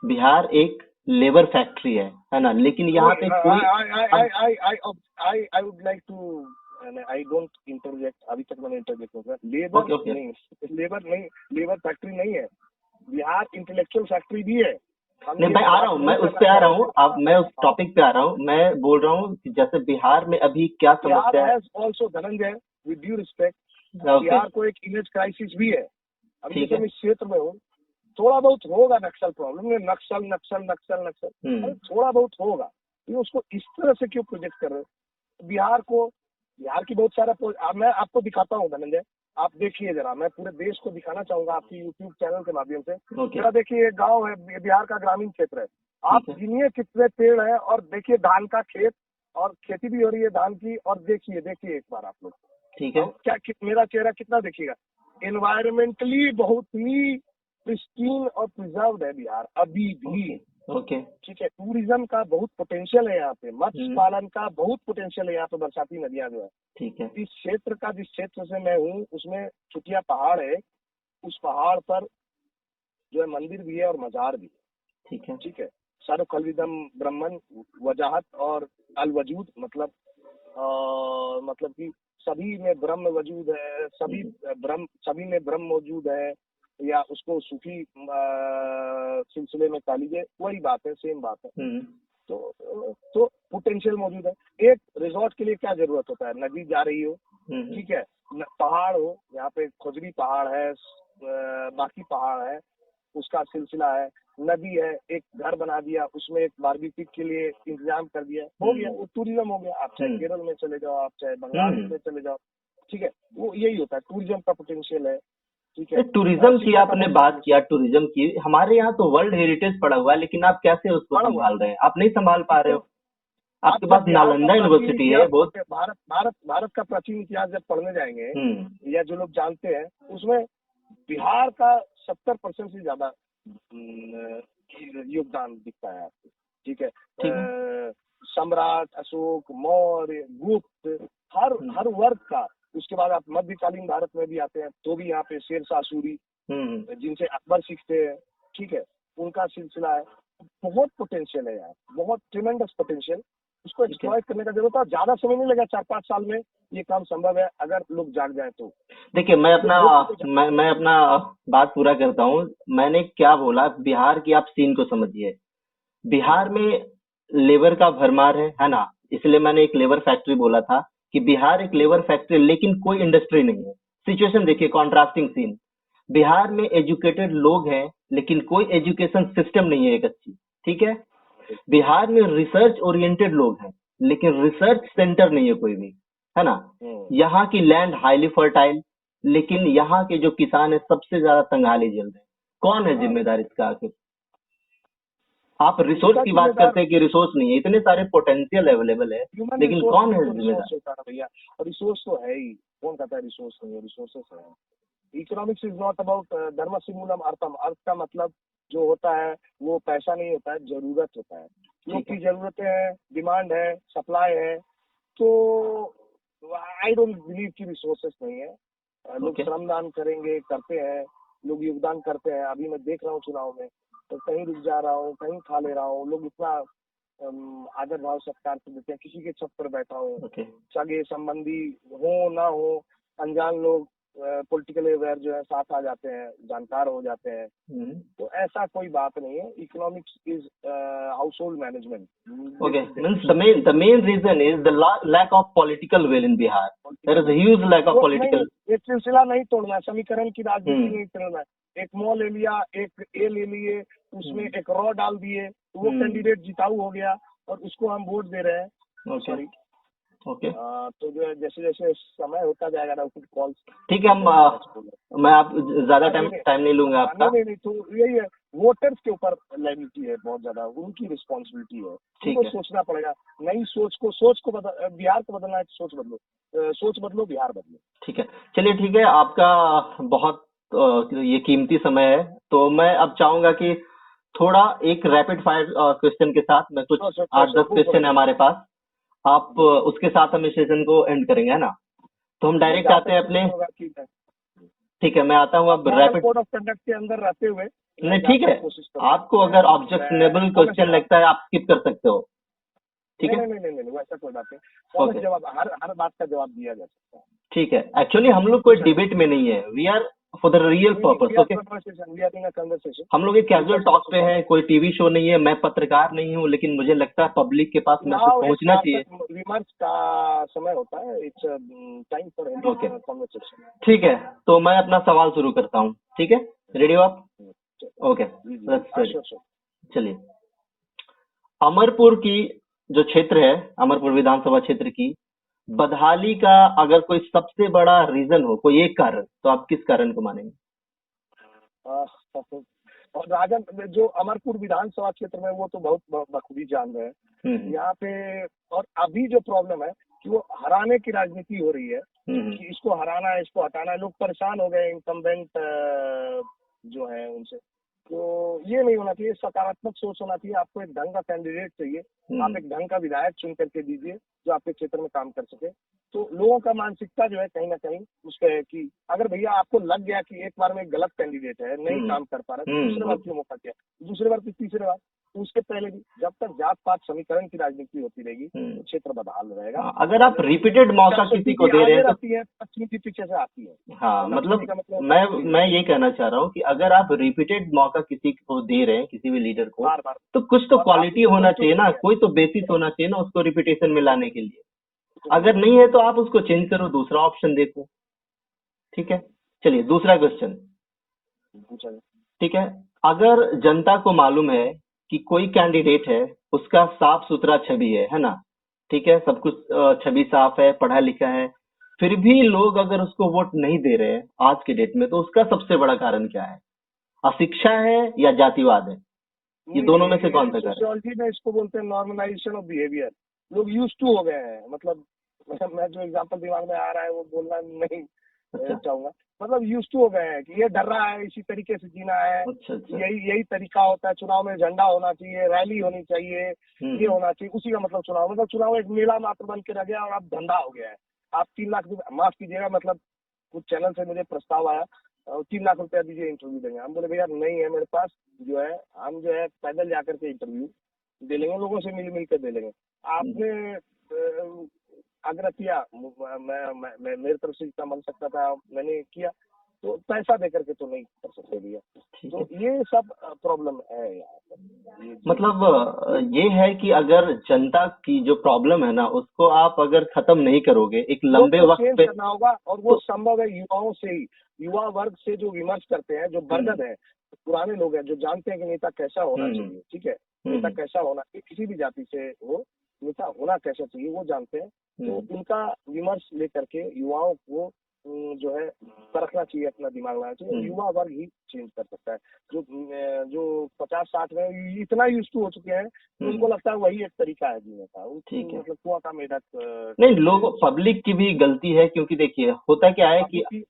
बिहार एक लेबर फैक्ट्री है ना, लेकिन यहाँ पे कोई I would like to, I don't interject, अभी तक मैंने इंटरजेक्ट नहीं किया। लेबर फैक्ट्री नहीं है बिहार, इंटेलेक्चुअल फैक्ट्री भी है। नहीं, मैं आ रहा हूँ, मैं उस पे आ रहा हूँ, अब मैं उस टॉपिक पे आ रहा हूँ। मैं बोल रहा हूँ कि जैसे बिहार में अभी क्या समस्या है। Also Dhananjay, with due respect, Bihar को एक इमेज क्राइसिस भी है। अभी जैसे मैं इस क्षेत्र में हूँ, थोड़ा बहुत होगा नक्सल प्रॉब्लम, नक्सल नक्सल नक्सल नक्सल, अरे थोड़ा बहुत होगा, ये उसको इस तरह से क्यों प्रोजेक्ट कर रहे हो बिहार को? बिहार की बहुत सारा मैं आपको दिखाता हूँ धनंजय, आप देखिए जरा, मैं पूरे देश को दिखाना चाहूंगा आपकी यूट्यूब चैनल के माध्यम से। जरा देखिए, एक गांव है, बिहार का ग्रामीण क्षेत्र है, आप गिनिए कितने पेड़ हैं, और देखिए धान का खेत, और खेती भी हो रही है धान की, और देखिए एक बार आप लोग, ठीक है, क्या मेरा चेहरा कितना देखिएगा, एनवायरमेंटली बहुत ही प्रिस्टीन और प्रिजर्व्ड है बिहार अभी भी। ओके, ठीक है, टूरिज्म का बहुत पोटेंशियल है यहाँ पे, मत्स्य पालन का बहुत पोटेंशियल है यहाँ पे, बरसाती नदियां जो है। ठीक है, जिस क्षेत्र से मैं हूँ उसमें चुटिया पहाड़ है, उस पहाड़ पर जो है मंदिर भी है और मजार भी है। ठीक है, सर्व खलविदम ब्रह्मन वजाहत और अल वजूद, मतलब कि सभी में ब्रह्म वजूद है, सभी में ब्रह्म मौजूद है, या उसको सूफी सिलसिले में कह लीजिए, वही बात है, सेम बात है। तो पोटेंशियल मौजूद है। एक रिजॉर्ट के लिए क्या जरूरत होता है, नदी जा रही हो, ठीक है, पहाड़ हो, यहाँ पे खुजरी पहाड़ है, बाकी पहाड़ है, उसका सिलसिला है, नदी है, एक घर बना दिया, उसमें एक बारबेक्यू के लिए इंतजाम कर दिया, हो गया, वो टूरिज्म हो गया। आप चाहे केरल में चले जाओ, आप चाहे बंगाल में चले जाओ, ठीक है, वो यही होता है, टूरिज्म का पोटेंशियल है। ठीक है, टूरिज्म की आपने बात किया, टूरिज्म की, हमारे यहाँ तो वर्ल्ड हेरिटेज पड़ा हुआ है, लेकिन आप कैसे उसको संभाल रहे हैं? आप नहीं संभाल पा रहे हो। आपके पास नालंदा यूनिवर्सिटी है, बहुत भारत का प्राचीन इतिहास जब पढ़ने जाएंगे, या जो लोग जानते हैं, उसमें बिहार का 70% से ज्यादा योगदान दिखता है आपको। ठीक है, सम्राट अशोक, मौर्य, गुप्त, हर वर्ग का। उसके बाद आप मध्यकालीन भारत में भी आते हैं, तो भी यहाँ पे शेरशाह सूरी, जिनसे अकबर सीखते हैं, ठीक है, उनका सिलसिला है। बहुत पोटेंशियल है यार, बहुत ट्रिमेंडस पोटेंशियल, उसको एक्सप्लॉइट करने का जरूरत है। ज्यादा समय नहीं लगा, 4-5 साल में ये काम संभव है, अगर लोग जाग जाए तो। देखिए, मैं अपना बात पूरा करता हूँ। मैंने क्या बोला, बिहार की आप सीन को समझिए। बिहार में लेबर का भरमार है ना, इसलिए मैंने एक लेबर फैक्ट्री बोला था कि बिहार एक लेबर फैक्ट्री, लेकिन कोई इंडस्ट्री नहीं है। सिचुएशन देखिए, कॉन्ट्रास्टिंग सीन। बिहार में एजुकेटेड लोग हैं, लेकिन कोई एजुकेशन सिस्टम नहीं है एक अच्छी। ठीक है, बिहार में रिसर्च ओरिएंटेड लोग हैं, लेकिन रिसर्च सेंटर नहीं है कोई भी, है ना। यहाँ की लैंड हाईली फर्टाइल, लेकिन यहाँ के जो किसान है सबसे ज्यादा तंगहाली झेल रहे हैं। कौन है जिम्मेदार इसका आखिर? आप रिसोर्स की बात करते हैं कि रिसोर्स नहीं है, इतने सारे पोटेंशियल अवेलेबल है, लेकिन कौन है जिम्मेदार? भैया, रिसोर्स तो है ही, कौन कहता है रिसोर्स नहीं है? रिसोर्सेस है। इकोनॉमिक्स इज नॉट अबाउट धर्म सिमूलम अर्थम। अर्थ का मतलब जो होता है वो पैसा नहीं होता है, जरूरत होता है। लोग की जरूरतें हैं, डिमांड है, सप्लाई है, तो आई डोंट बिलीव की रिसोर्सेस नहीं है। लोग श्रमदान करेंगे, करते हैं, लोग योगदान करते हैं। अभी मैं देख रहा हूँ चुनाव में, तो कहीं रुक जा रहा हूँ, कहीं खा ले रहा हूँ, लोग इतना आदर भाव सत्कार से देते हैं। किसी के छत पर बैठा हूँ, सगे संबंधी हो ना हो, अनजान लोग पॉलिटिकल अवेयर जो है साथ आ जाते हैं, जानकार हो जाते हैं। तो ऐसा कोई बात नहीं है। Economics is house hold management. Okay, means the main reason is the lack of political will in Bihar. There is a huge lack of political. एक सिलसिला नहीं तोड़ना है, समीकरण की राजनीति नहीं तोड़ना है। एक मॉ ले लिया, एक ए ले लिए, उसमें एक रॉ डाल दिए, तो वो कैंडिडेट जिताऊ हो गया और उसको हम वोट दे रहे हैं। सॉरी, ओके, तो जो जैसे जैसे समय होता जाएगा ना, कुछ कॉल, ठीक है, मैं आप ज्यादा टाइम नहीं लूंगा आपका। नहीं, तो यही है, वोटर्स के ऊपर लायबिलिटी है बहुत ज्यादा, उनकी रिस्पॉन्सिबिलिटी है, उनको सोचना पड़ेगा। नई सोच को बिहार को बदलना है, सोच बदलो, बिहार बदलो। ठीक है, चलिए, ठीक है, आपका बहुत तो ये कीमती समय है, तो मैं अब चाहूंगा कि थोड़ा एक रैपिड फायर क्वेश्चन के साथ मैं कुछ sure 8-10 sure, go for question it. है हमारे पास। आप उसके साथ हम इस सेशन को एंड करेंगे, है ना? तो हम डायरेक्ट जहाँ आते तक हैं अपने। पॉसिबल होगा ठीक है। ठीक है, मैं आता हूँ आप अब model rapid. Code of conduct के अंदर रहते हुए मैं नहीं, जहाँ ठीक तक है। कोशिश करूँ, आपको मैं अगर मैं ऑब्जेक्शनेबल ऑनेस्ट क्वेश्चन जवाब। लगता है आप स्किप कर सकते हो। ठीक नहीं है। नहीं नहीं नहीं नहीं, वैसा कोई बात नहीं, ऑनेस्ट ओके। जवाब, हर हर बात का जवाब दिया जा सकता है। ठीक है, एक्चुअली हम लोग कोई पूछा जाए। डिबेट में नहीं है, we are for the real नहीं नहीं, we purpose. Are okay. Conversation, we are in a conversation. हम लोग एक कैजुअल डिस्कस कर टॉक पे सकते हैं। हैं, कोई टीवी शो नहीं है, मैं पत्रकार नहीं हूँ, लेकिन मुझे लगता है पब्लिक के पास मैसेज चुनाव एक पहुंचना चाहिए। सार्थक विमर्श का समय होता है, it's time for okay. Conversation. ठीक है, तो मैं अपना सवाल शुरू करता हूँ। ठीक है, रेडी हो आप? ओके, जी जी, लेट्स हाँ रेडी। Sure sure. चलिए, अमरपुर की जो क्षेत्र है, अमरपुर विधानसभा क्षेत्र की बदहाली का अगर कोई सबसे बड़ा रीजन हो, कोई एक कारण, तो आप किस कारण को मानेंगे? और राजन जो अमरपुर विधानसभा क्षेत्र में, वो तो बहुत बखूबी जान रहे हैं हम्म यहाँ पे। और अभी जो प्रॉब्लम है कि वो हराने की राजनीति हो रही है, हम्म कि इसको हराना है, इसको हटाना है। लोग परेशान हो गए इनकम्बेंट जो है उनसे। तो ये नहीं होना चाहिए, सकारात्मक सोच होना चाहिए। आपको एक ढंग का कैंडिडेट चाहिए, आप एक ढंग का विधायक चुन करके दीजिए जो आपके क्षेत्र में काम कर सके। तो लोगों का मानसिकता जो है कहीं ना कहीं उसका है कि अगर भैया आपको लग गया कि एक बार में एक गलत कैंडिडेट है, नहीं काम कर पा रहा है, तो दूसरे बार क्यों मौका दिया, दूसरे बार फिर तीसरे बार। उसके पहले भी जब तक जात पात समीकरण की राजनीति होती रहेगी तो क्षेत्र बदहाल रहेगा। हाँ, अगर आप रिपीटेड मौका किसी को दे रहे आगे हैं तो। रहती है, पश्चिमी की पीछे से आती है। हाँ, और मतलब नक्सली का मतलब होता मैं है कि मैं ये कहना चाह रहा हूँ कि अगर आप रिपीटेड मौका किसी को दे रहे हैं, किसी भी लीडर को, बार बार, तो कुछ तो और क्वालिटी आपकी वो होना चाहिए संतुष्टि ना, है। कोई तो बेसिस होना चाहिए ना उसको रिपीटेशन में लाने के लिए। अगर नहीं है तो आप उसको चेंज करो, दूसरा ऑप्शन देखो। ठीक है, चलिए दूसरा क्वेश्चन। पूछा जाए। ठीक है, अगर जनता को मालूम है कि कोई कैंडिडेट है, उसका साफ सुथरा छवि है ना? ठीक है, सब कुछ छवि साफ है, पढ़ा लिखा है, फिर भी लोग अगर उसको वोट नहीं दे रहे हैं आज के डेट में, तो उसका सबसे बड़ा कारण क्या है? अशिक्षा है या जातिवाद है? ये नहीं दोनों नहीं, में से कौन ये सा कारण? सोशियोलॉजी में इसको बोलते हैं नॉर्मलाइजेशन ऑफ बिहेवियर। लोग यूज टू हो गए हैं, मतलब मैं जो एग्जांपल दिमाग में आ रहा है वो बोलना नहीं अच्छा चाहूंगा। मतलब यूज टू हो गए हैं कि ये डर रहा है, इसी तरीके से जीना है, अच्छा अच्छा। यही यही तरीका होता है। चुनाव में झंडा होना चाहिए, रैली होनी चाहिए, ये हम्म होना चाहिए, उसी का मतलब चुनाव। मतलब चुनाव एक मेला मात्र बन के रह गया और अब धंधा हो गया है। आप 3 लाख रुपए, माफ कीजिएगा, मतलब कुछ चैनल से मुझे प्रस्ताव आया, 3 लाख रुपया दीजिए इंटरव्यू देंगे। हम बोले भैया नहीं है मेरे पास, जो है हम जो है पैदल जाकर के इंटरव्यू दे लेंगे, लोगों से मिल मिल कर दे लेंगे। आपने आग्रह किया, मेरे तरफ से जितना बन सकता था मैंने किया, तो पैसा दे करके तो नहीं कर सकते भैया। ठीक तो है, ये सब प्रॉब्लम है यहाँ पर। ये मतलब ये है कि अगर जनता की जो प्रॉब्लम है ना, उसको आप अगर खत्म नहीं करोगे एक लोग लंबे को वक्त चेंज पे, करना होगा, और वो तो संभव है युवाओं से ही। युवा वर्ग से जो विमर्श करते हैं, जो बरगद है, पुराने लोग हैं जो जानते हैं कि नेता कैसा होना हम्म चाहिए, ठीक है, नेता कैसा होना चाहिए, किसी भी जाति से हो, नेता होना कैसा चाहिए वो जानते हैं। तो उनका विमर्श लेकर के युवाओं को जो है परखना चाहिए, अपना दिमाग लगाना चाहिए। युवा वर्ग ही चेंज कर सकता है। जो 50-60 में इतना यूज टू हो चुके हैं कि उनको लगता है वही एक तरीका है जीने का। ठीक है। मतलब कुआं का मेढक नहीं, लोग पब्लिक की भी गलती है, क्योंकि देखिए होता क्या है कि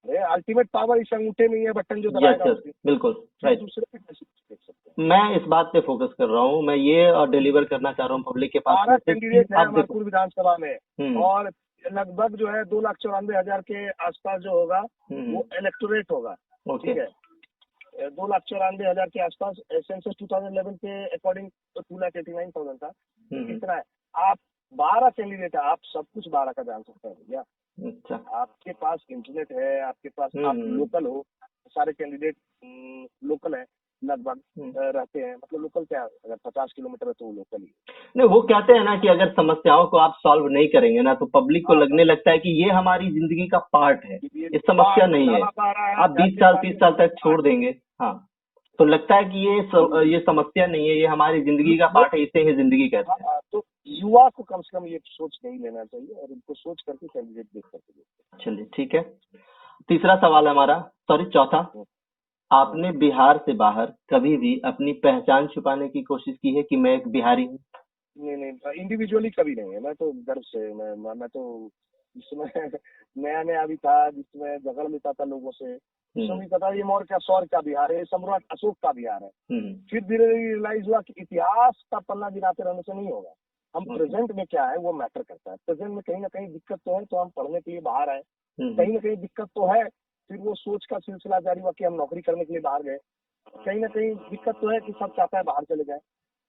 अल्टीमेट पावर इस अंगूठे में ही है, बटन जो यस दबाएगा यस, उसकी। बिल्कुल फिर राइट। दूसरे पे कैसे देख सकते हैं। मैं इस बात पे फोकस कर रहा हूँ, मैं ये डिलीवर करना चाह रहा हूँ पब्लिक के पास 12 मैसेज कि कैंडिडेट है आप देखो। अमरपुर विधानसभा में, हम्म और लगभग जो है 2,94,000 के आसपास जो होगा वो इलेक्टोरेट होगा। ओके। ठीक है, 2,94,000 के आसपास। सेंसस 2011 के अकॉर्डिंग तो 2,89,000 था। इतना है। आप 12 कैंडिडेट है, आप सब कुछ 12 का जान सकते हैं भैया। अच्छा। आपके पास इंटरनेट है, आपके पास, आप लोकल हो, सारे कैंडिडेट लोकल है लगभग, रहते हैं। मतलब लोकल क्या, अगर 50 किलोमीटर है तो वो लोकल ही है। नहीं, वो कहते हैं ना कि अगर समस्याओं को आप सॉल्व नहीं करेंगे ना, तो पब्लिक को हाँ, लगने लगता है कि ये हमारी जिंदगी का पार्ट है, ये ये समस्या नहीं है। नाला बह रहा है, आप घर 20 के साल पास 30 में साल बिजली तक छोड़ देंगे। हाँ, तो लगता है कि ये समस्या नहीं है, ये हमारी जिंदगी का पार्ट है, इसे ही जिंदगी कहते हैं। तो युवा को कम से कम ये सोच नहीं लेना चाहिए, और इनको सोच करके कैंडिडेट देख करके देखते चलिए ठीक है, तीसरा सवाल है हमारा, सॉरी चौथा। हैं। आपने बिहार से बाहर कभी भी अपनी पहचान छुपाने की कोशिश की है कि मैं एक बिहारी हूँ? नहीं नहीं, इंडिविजुअली कभी नहीं है। मैं तो गर्व से, मैं तो जिसमें नया नया भी था, जिसमें झगड़ लेता था लोगों से, उसमें भी पता ये मौर्य का सौर्य का बिहार है, ये सम्राट अशोक का बिहार है। फिर धीरे धीरे रियलाइज हुआ कि इतिहास का पन्ना गिराते रहने से नहीं होगा, हम प्रेजेंट में क्या है वो मैटर करता है। प्रेजेंट में कहीं ना कहीं दिक्कत तो है, तो हम पढ़ने के लिए बाहर आए, कहीं ना कहीं दिक्कत तो है, फिर वो सोच का सिलसिला जारी हुआ कि हम नौकरी करने के लिए बाहर गए। कहीं ना कहीं दिक्कत तो है कि सब चाहता है बाहर चले जाए,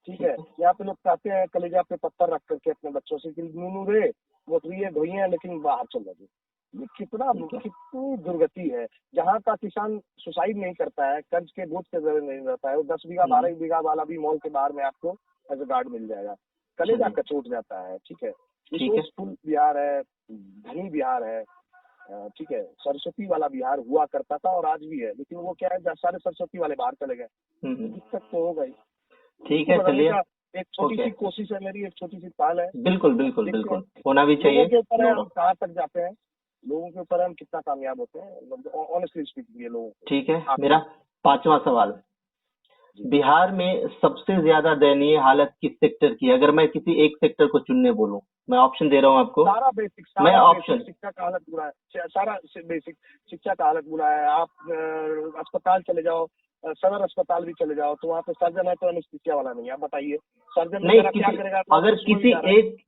ठीक है। यहाँ पे लोग चाहते हैं कलेजा पे पत्थर रख करके अपने बच्चों से कि नूनू रे मोटरिए धोइए लेकिन बाहर चल जाइए। ये कितनी दुर्गति है। जहाँ का किसान सुसाइड नहीं करता है, कर्ज के बोझ के जरिए नहीं रहता है, वो 10 बीघा 12 बीघा वाला भी मॉल के बाहर में आपको एज ए गार्ड मिल जाएगा, कलेजा कचोट जाता है, ठीक है। रिसोर्सफुल बिहार है, धनी बिहार है, ठीक है। सरस्वती वाला बिहार हुआ करता था और आज भी है, लेकिन वो क्या है सारे सरस्वती वाले बाहर चले गए, दिक्कत तो हो गई। ठीक है, चलिए एक छोटी सी कोशिश है मेरी, एक छोटी सी पहल है। बिल्कुल बिल्कुल बिल्कुल होना भी चाहिए। लोगों के ऊपर है हम कहाँ तक जाते हैं, लोगों के ऊपर हम कितना कामयाब होते हैं, ऑनेस्टली स्पीकिंग ये लोगों। ठीक है, मेरा 5वां सवाल, बिहार में सबसे ज्यादा दयनीय हालत किस सेक्टर की है? अगर मैं किसी एक सेक्टर को चुनने बोलूं, मैं ऑप्शन दे रहा हूं आपको। सारा बेसिक, मैं ऑप्शन शिक्षा का हालत बुरा है, सारा बेसिक शिक्षा का हालत बुरा है। आप अस्पताल चले जाओ, सदर अस्पताल भी चले जाओ, तो वहाँ पे सर्जन है तो एनेस्थीसिया वाला नहीं है। आप बताइए सर्जन नहीं, क्या करेगा? अगर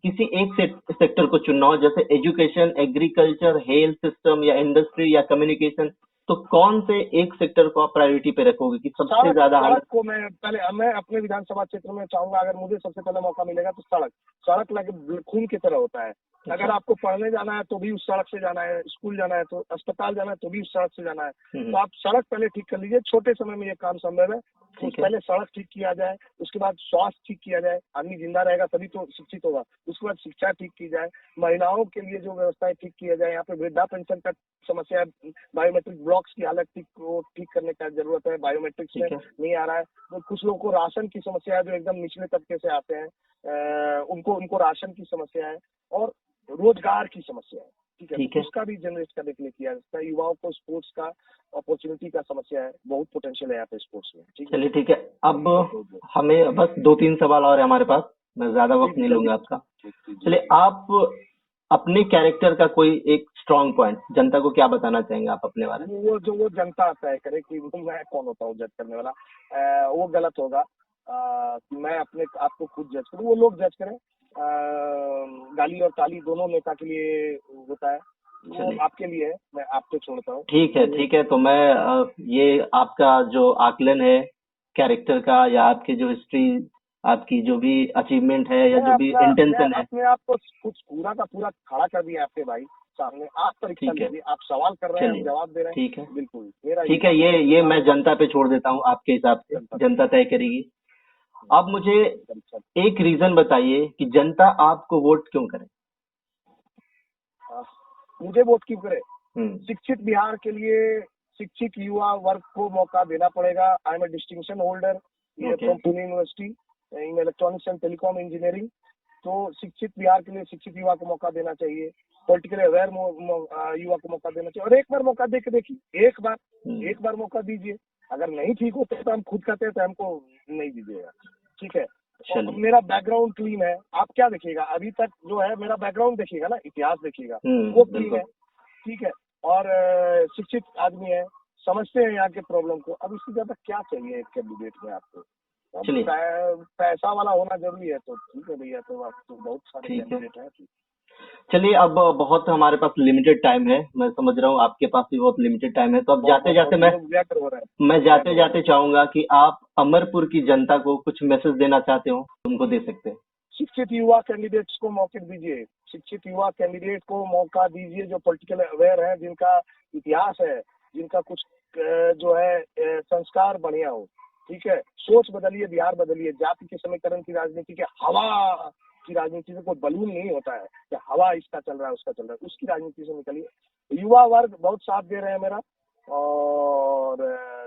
किसी एक सेक्टर को चुनना हो, जैसे एजुकेशन, एग्रीकल्चर, हेल्थ सिस्टम या इंडस्ट्री या कम्युनिकेशन, तो कौन से एक सेक्टर को आप प्रायोरिटी पे रखोगे कि सबसे ज्यादा हालत को? मैं अपने विधानसभा क्षेत्र में चाहूंगा, अगर मुझे सबसे पहले मौका मिलेगा तो सड़क लगे खून की तरह होता है। अगर आपको पढ़ने जाना है तो भी उस सड़क से जाना है, स्कूल जाना है तो अस्पताल जाना है तो भी उस सड़क से जाना है, तो आप सड़क पहले ठीक कर लीजिए। छोटे समय में ये काम संभव है। तो पहले सड़क ठीक किया जाए, उसके बाद स्वास्थ्य ठीक किया जाए, आदमी जिंदा रहेगा तभी तो शिक्षित होगा। उसके बाद शिक्षा ठीक की जाए, महिलाओं के लिए जो व्यवस्थाएं ठीक किया जाए। यहाँ पे वृद्धा पेंशन का समस्या है, बायोमेट्रिक ब्लॉक्स की हालत ठीक करने का जरूरत है, बायोमेट्रिक्स में नहीं आ रहा है। तो कुछ लोगों को राशन की समस्या है, जो एकदम निचले तबके से आते हैं, उनको राशन की समस्या है, और रोजगार की समस्या है, ठीक है। उसका भी जनरेट करने के लिए किया जाता है। युवाओं को स्पोर्ट्स का अपॉर्चुनिटी का समस्या है, बहुत पोटेंशियल है यहाँ पे स्पोर्ट्स में, चलिए ठीक है। अब हमें बस 2-3 सवाल और है हमारे पास, मैं ज्यादा वक्त नहीं लूंगा आपका। चलिए, आप अपने कैरेक्टर का कोई एक स्ट्रॉन्ग पॉइंट जनता को क्या बताना चाहेंगे आप अपने बारे में? वो जनता तय करे कि मैं कौन होता हूँ जज करने वाला, वो गलत होगा। मैं अपने आपको खुद जज करूँ, वो लोग जज करें। गाली और ताली दोनों नेता के लिए होता है, वो आपके लिए है, मैं आपको छोड़ता हूँ। ठीक है। तो मैं ये आपका जो आकलन है कैरेक्टर का, या आपकी जो हिस्ट्री, आपकी जो भी अचीवमेंट है या जो भी इंटेंशन है, अपने आप को कुछ पूरा का पूरा खड़ा कर दिया आपके भाई सामने। आप परीक्षा लीजिए, आप सवाल कर रहे हैं, हम जवाब दे रहे हैं। ठीक है, बिल्कुल ठीक है। ये मैं जनता पे छोड़ देता हूँ, आपके हिसाब से जनता तय करेगी। अब मुझे एक रीजन बताइए कि जनता आपको वोट क्यों करे? मुझे वोट क्यों करे? शिक्षित बिहार के लिए शिक्षित युवा वर्ग को मौका देना पड़ेगा। I am a distinction holder from Pune university in electronics and telecom engineering. तो शिक्षित बिहार के लिए शिक्षित युवा को मौका देना चाहिए, पॉलिटिकली अवेयर युवा को मौका देना चाहिए। और एक बार मौका दे के देखिए, एक बार मौका दीजिए। अगर नहीं ठीक होते तो हम खुद कहते हैं तो हमको नहीं दीजिएगा, ठीक है। मेरा बैकग्राउंड क्लीन है, आप क्या देखिएगा अभी तक जो है, मेरा बैकग्राउंड देखिएगा ना, इतिहास देखिएगा, वो क्लीन है, ठीक है। और शिक्षित आदमी है, समझते हैं यहाँ के प्रॉब्लम को। अब इससे ज्यादा क्या चाहिए एक कैंडिडेट में आपको? पैसा वाला होना जरूरी है तो ठीक है भैया, तो आप तो बहुत सारे कैंडिडेट हैं। चलिए, अब बहुत हमारे पास लिमिटेड टाइम है, मैं समझ रहा हूँ आपके पास भी बहुत लिमिटेड टाइम है, तो अब जाते जाते चाहूंगा कि आप अमरपुर की जनता को कुछ मैसेज देना चाहते हो, तुमको दे सकते हैं। शिक्षित युवा कैंडिडेट्स को मौके दीजिए, शिक्षित युवा कैंडिडेट को मौका दीजिए, जो पॉलिटिकल अवेयर है, जिनका इतिहास है, जिनका कुछ जो है संस्कार बढ़िया हो, ठीक है। सोच बदलिए, बिहार बदलिए। जाति के समीकरण की राजनीति के हवा की राजनीति से कोई बलून नहीं होता है कि हवा इसका चल रहा है उसका चल रहा है, उसकी राजनीति से निकलिए। युवा वर्ग बहुत साथ दे रहे हैं मेरा, और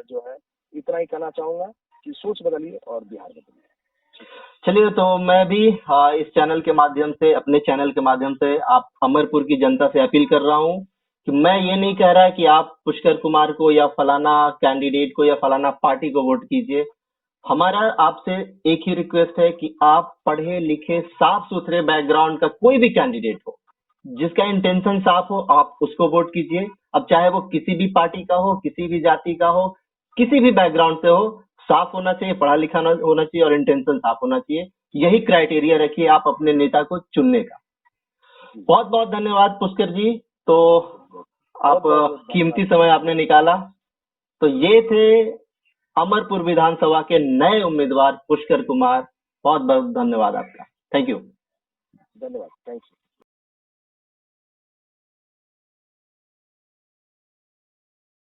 जो है इतना ही कहना चाहूंगा कि सोच बदलिए और बिहार बदलिए। चलिए, तो मैं भी इस चैनल के माध्यम से, अपने चैनल के माध्यम से आप अमरपुर की जनता से अपील कर रहा हूँ कि मैं ये नहीं कह रहा कि आप पुष्कर कुमार को या फलाना कैंडिडेट को या फलाना पार्टी को वोट कीजिए। हमारा आपसे एक ही रिक्वेस्ट है कि आप पढ़े लिखे साफ सुथरे बैकग्राउंड का कोई भी कैंडिडेट हो, जिसका इंटेंशन साफ हो आप उसको वोट कीजिए। अब चाहे वो किसी भी पार्टी का हो, किसी भी जाति का हो, किसी भी बैकग्राउंड से हो, साफ होना चाहिए, पढ़ा लिखा होना चाहिए और इंटेंशन साफ होना चाहिए। यही क्राइटेरिया रखिए आप अपने नेता को चुनने का। बहुत बहुत धन्यवाद पुष्कर जी। तो आप कीमती समय आपने निकाला। तो ये थे अमरपुर विधानसभा के नए उम्मीदवार पुष्कर कुमार। बहुत बहुत धन्यवाद आपका। Thank you. धन्यवाद, थैंक यू।